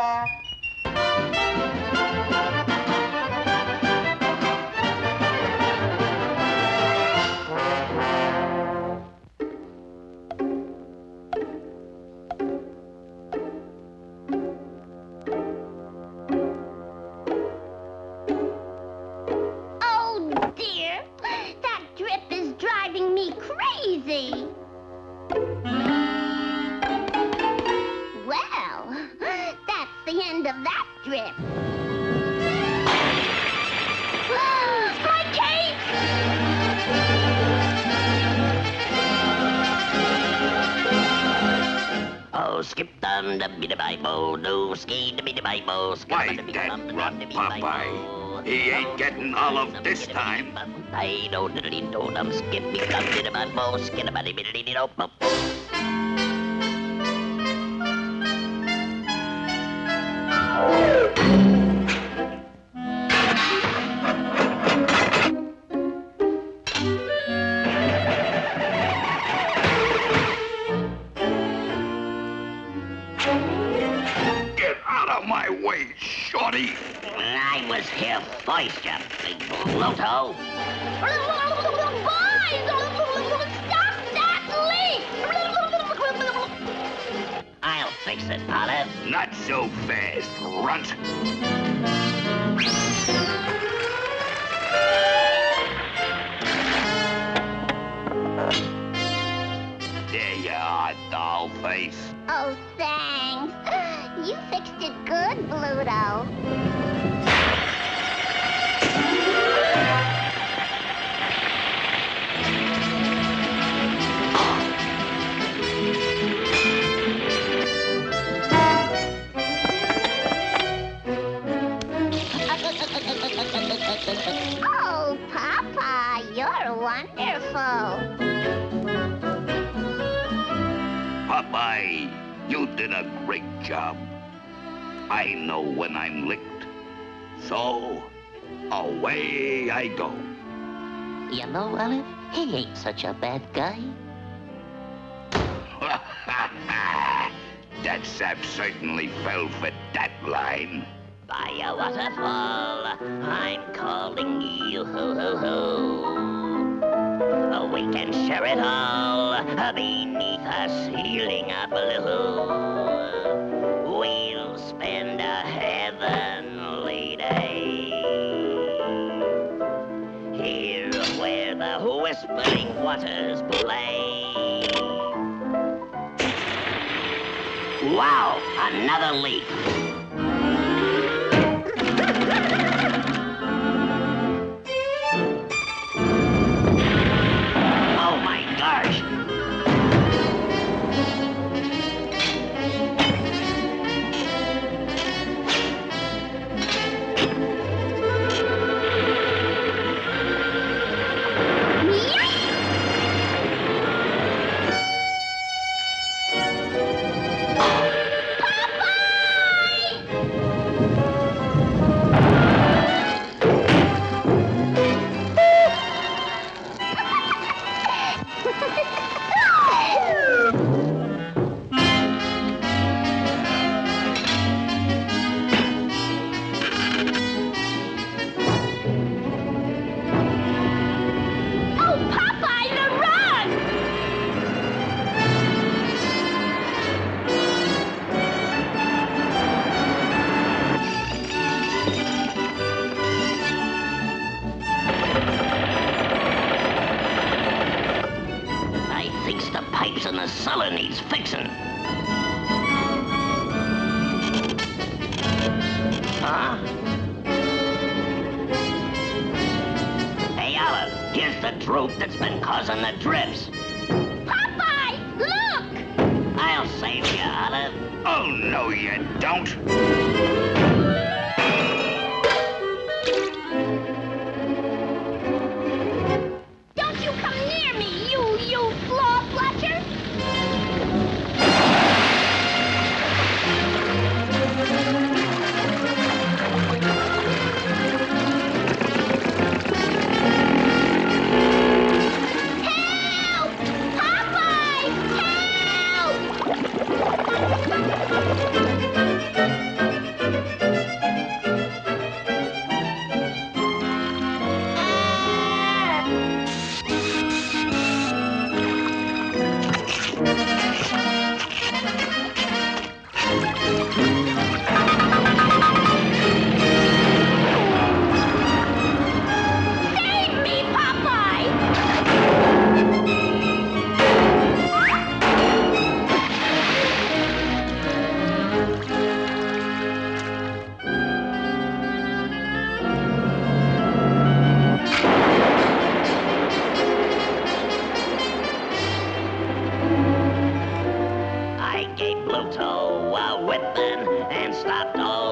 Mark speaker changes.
Speaker 1: Bluto.
Speaker 2: Oh, dear. That drip is driving me crazy. Well, that's the end of that drip. My cape!
Speaker 3: Oh, skip dum da bida by bo, no ski da bida by bo,
Speaker 4: Why, that run, Popeye. He ain't getting all of this time.
Speaker 3: I don't do dum skip me dum bida by bo, skid a body bida do pop.
Speaker 4: Get out of my way, shorty.
Speaker 3: I was here first, you big Bluto.
Speaker 2: Boys! Stop that leak!
Speaker 3: I'll fix it, Olive.
Speaker 4: Not so fast, runt. There you are, doll face.
Speaker 2: Oh, thanks. You fixed it good, Bluto. Oh, Papa, you're wonderful.
Speaker 4: Popeye, you did a great job. I know when I'm licked. So, away I go.
Speaker 3: You know, Olive, he ain't such a bad guy.
Speaker 4: That sap certainly fell for that line.
Speaker 3: By a waterfall, I'm calling you, ho, ho, ho. We can share it all beneath a ceiling of blue. We'll spend a heavenly day here where the whispering waters play. Wow, another leak. Oh my gosh! And the cellar needs fixing. Huh? Hey, Olive, here's the droop that's been causing the drips.
Speaker 2: Popeye, look!
Speaker 3: I'll save you, Olive.
Speaker 4: Oh, no, you don't.
Speaker 2: Don't you come near me, you floor flusher! Help!
Speaker 3: villain and stopped all